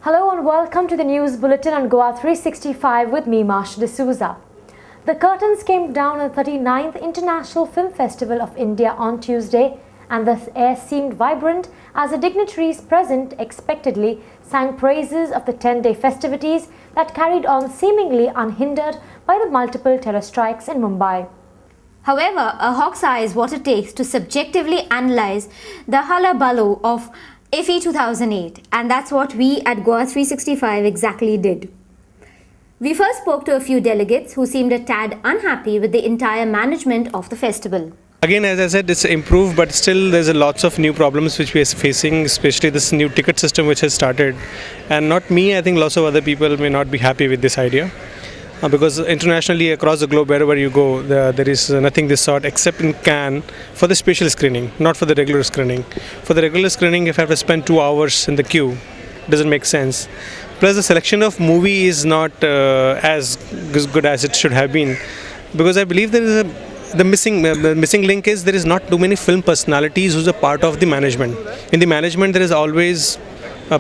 Hello and welcome to the news bulletin on Goa365 with me, Marsha D'Souza. The curtains came down on the 39th International Film Festival of India on Tuesday, and the air seemed vibrant as the dignitaries present expectedly sang praises of the 10-day festivities that carried on seemingly unhindered by the multiple terror strikes in Mumbai. However, a hawk's eye is what it takes to subjectively analyze the hullabaloo of IFFI 2008, and that's what we at Goa365 exactly did. We first spoke to a few delegates who seemed a tad unhappy with the entire management of the festival. Again, as I said, it's improved, but still there's lots of new problems which we are facing, especially this new ticket system which has started. And not me, I think lots of other people may not be happy with this idea. Because internationally, across the globe, wherever you go, there is nothing this sort except in Cannes for the special screening, not for the regular screening. For the regular screening, if I have to spend 2 hours in the queue, it doesn't make sense. Plus, the selection of movie is not as good as it should have been, because I believe there is the missing link is there is not too many film personalities who's a part of the management. In the management, there is always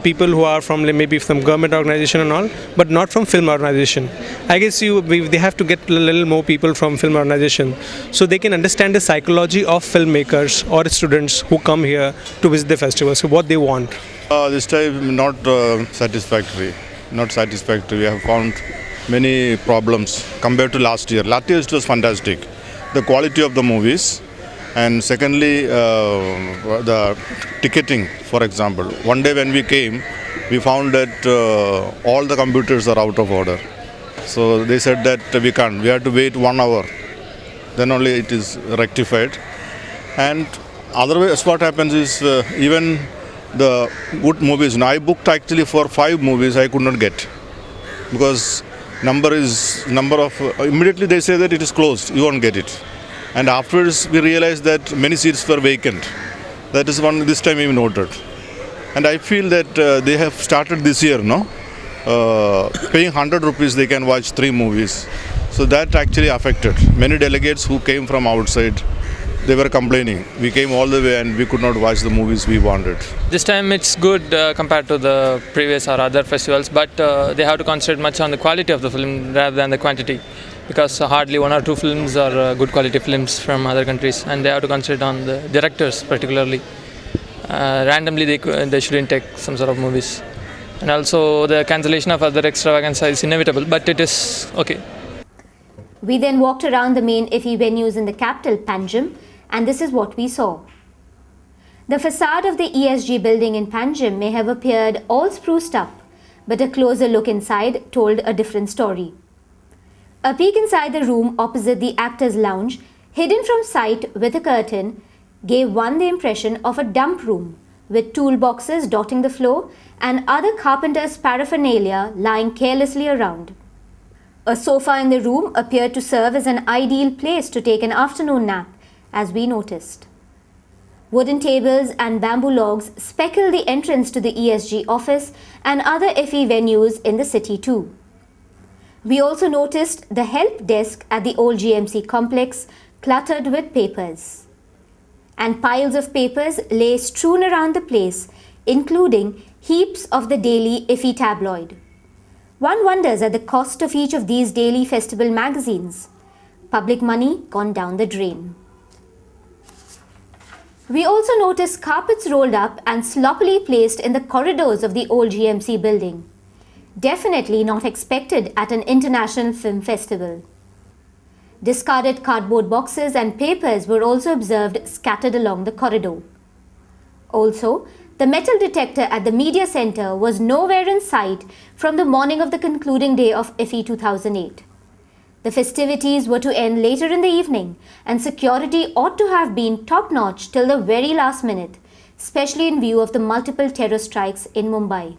people who are from maybe from government organization and all, but not from film organization. I guess they have to get a little more people from film organization so they can understand the psychology of filmmakers or students who come here to visit the festival, so what they want. This time not satisfactory. Not satisfactory. We have found many problems compared to last year. Last year it was fantastic. The quality of the movies, and secondly the ticketing, for example. One day when we came, we found that all the computers are out of order. So they said that we can't. We have to wait 1 hour. Then only it is rectified. And otherwise what happens is even the good movies. Now I booked actually for 5 movies I could not get. Because immediately they say that it is closed, you won't get it. And afterwards we realized that many seats were vacant. That is one this time we noted. And I feel that they have started this year, paying 100 rupees they can watch 3 movies. So that actually affected. Many delegates who came from outside, they were complaining. We came all the way and we could not watch the movies we wanted. This time it's good compared to the previous or other festivals, but they have to concentrate much on the quality of the film rather than the quantity, because hardly 1 or 2 films are good quality films from other countries, and they have to concentrate on the directors particularly. Randomly they shouldn't take some sort of movies. And also the cancellation of other extravaganza is inevitable, but it is okay. We then walked around the main IFFI venues in the capital, Panjim, and this is what we saw. The facade of the ESG building in Panjim may have appeared all spruced up, but a closer look inside told a different story. A peek inside the room opposite the actors' lounge, hidden from sight with a curtain, gave one the impression of a dump room, with toolboxes dotting the floor and other carpenter's paraphernalia lying carelessly around. A sofa in the room appeared to serve as an ideal place to take an afternoon nap, as we noticed. Wooden tables and bamboo logs speckle the entrance to the ESG office and other IFFI venues in the city too. We also noticed the help desk at the old GMC complex cluttered with papers. And piles of papers lay strewn around the place, including heaps of the daily IFFI tabloid. One wonders at the cost of each of these daily festival magazines. Public money gone down the drain. We also noticed carpets rolled up and sloppily placed in the corridors of the old GMC building. Definitely not expected at an international film festival. Discarded cardboard boxes and papers were also observed scattered along the corridor. Also, the metal detector at the media center was nowhere in sight from the morning of the concluding day of IFFI 2008. The festivities were to end later in the evening, and security ought to have been top-notch till the very last minute, especially in view of the multiple terror strikes in Mumbai.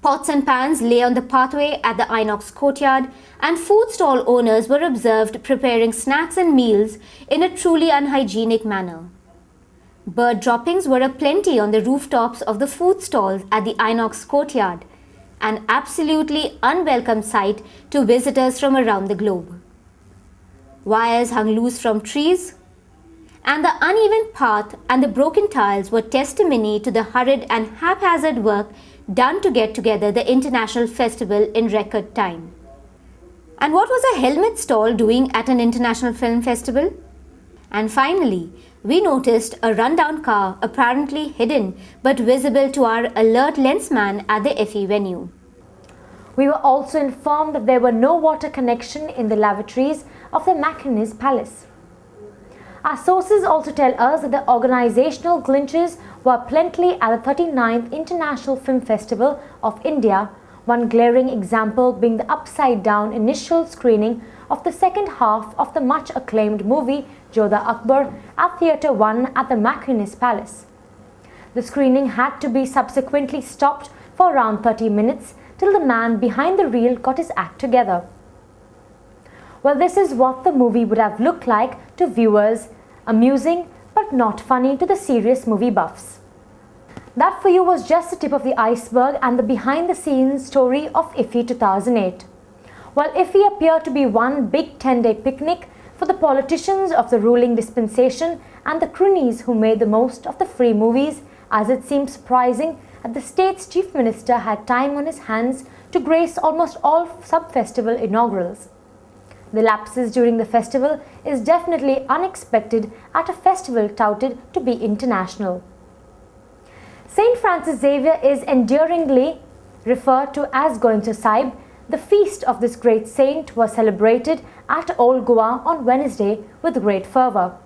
Pots and pans lay on the pathway at the Inox courtyard, and food stall owners were observed preparing snacks and meals in a truly unhygienic manner. Bird droppings were aplenty on the rooftops of the food stalls at the Inox courtyard, an absolutely unwelcome sight to visitors from around the globe. Wires hung loose from trees, and the uneven path and the broken tiles were testimony to the hurried and haphazard work done to get together the international festival in record time. And what was a helmet stall doing at an international film festival? And finally, we noticed a rundown car apparently hidden but visible to our alert lensman at the FE venue. We were also informed that there were no water connection in the lavatories of the Mackinac Palace. Our sources also tell us that the organizational glitches were plenty at the 39th International Film Festival of India, one glaring example being the upside-down initial screening of the second half of the much-acclaimed movie Jodha Akbar at Theatre 1 at the Mackinac Palace. The screening had to be subsequently stopped for around 30 minutes till the man behind the reel got his act together. Well, this is what the movie would have looked like to viewers, amusing but not funny to the serious movie buffs. That for you was just the tip of the iceberg and the behind-the-scenes story of IFFI 2008. While IFFI appeared to be one big 10-day picnic for the politicians of the ruling dispensation and the cronies who made the most of the free movies, as it seems surprising that the state's chief minister had time on his hands to grace almost all sub-festival inaugurals. The lapses during the festival is definitely unexpected at a festival touted to be international. St. Francis Xavier is endearingly referred to as Goacom. The feast of this great saint was celebrated at Old Goa on Wednesday with great fervour.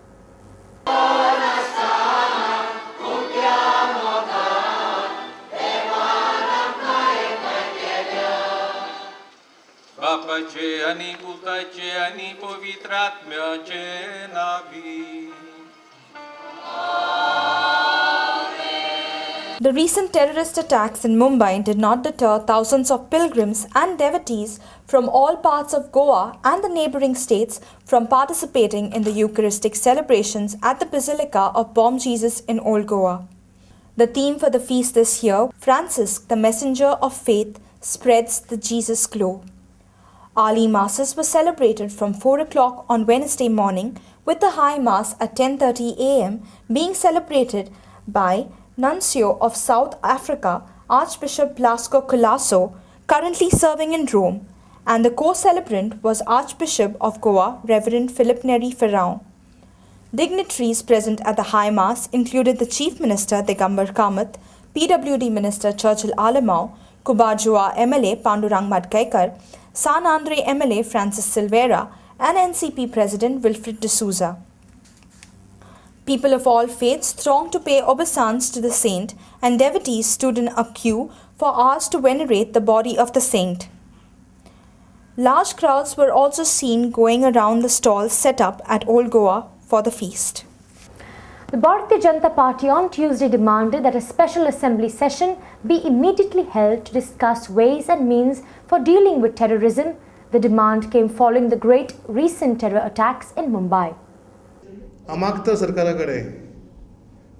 The recent terrorist attacks in Mumbai did not deter thousands of pilgrims and devotees from all parts of Goa and the neighbouring states from participating in the Eucharistic celebrations at the Basilica of Bom Jesus in Old Goa. The theme for the feast this year, Francis, the Messenger of Faith, spreads the Jesus glow. Early Masses were celebrated from 4 o'clock on Wednesday morning, with the High Mass at 10:30 a.m. being celebrated by Nuncio of South Africa, Archbishop Blasco Colasso, currently serving in Rome, and the co-celebrant was Archbishop of Goa, Reverend Philip Neri Ferrão. Dignitaries present at the High Mass included the Chief Minister Digambar Kamath, PWD Minister Churchill Alamau, Kubajua MLA Pandurang Madgaikar, San Andre MLA Francis Silveira, and NCP President Wilfred D'Souza. People of all faiths thronged to pay obeisance to the saint, and devotees stood in a queue for hours to venerate the body of the saint. Large crowds were also seen going around the stalls set up at Old Goa for the feast. The Bharatiya Janata Party on Tuesday demanded that a special assembly session be immediately held to discuss ways and means for dealing with terrorism. The demand came following the great recent terror attacks in Mumbai. मागता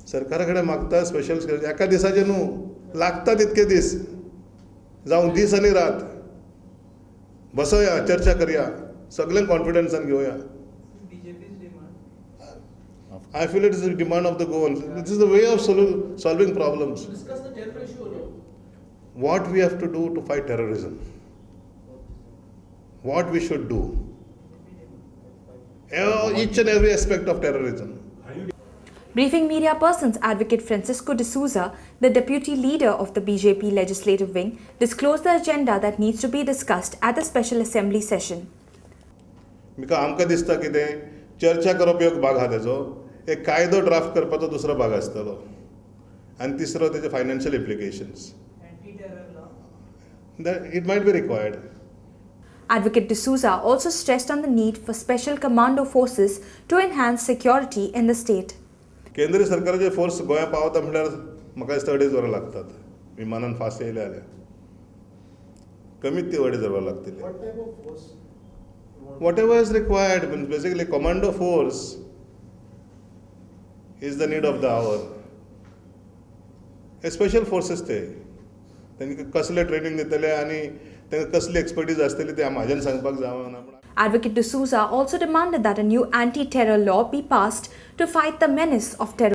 सरकाराकडे मागता special एका दिसाचे न्हू लागता तितके दीस जावं दीस आनी रात बसोया चर्चा करया सगळ्यांक कॉन्फिडन्सान घेवया. I feel it is a demand of the Goans. This is the way of solving problems. Discuss the terror issue. What we have to do to fight terrorism. What we should do. Each and every aspect of terrorism. Briefing media persons Advocate Francisco D'Souza, the deputy leader of the BJP legislative wing, disclosed the agenda that needs to be discussed at the special assembly session. Because आमकां दिसता कितें चर्चा करप एक भाग आहा तेजो, एक कायदो ड्राफ्ट करपाचो दुसरो भाग आसतलो, आनी तिसरो तेजे financial implications. That it might be required. Advocate D'Souza also stressed on the need for special commando forces to enhance security in the state. केंद्रीय सरकाराचे फोर्स गोंया पावता म्हळ्यार म्हाका दिसता 2.5 वरां लागतात विमानान फास्ट येयले जाल्यार कमीत ती 2.5 वरां लागतली. Whatever is required, means basically commando force is the need of the hour. Special forces तांकां कसले ट्रेनिंग दितले आनी तांकां कसली एक्सपर्टीज आसतली ते म्हाज्यान सांगपाक जावना. Advocate D'Souza also demanded that a new anti-terror law be passed to fight the menace of terror.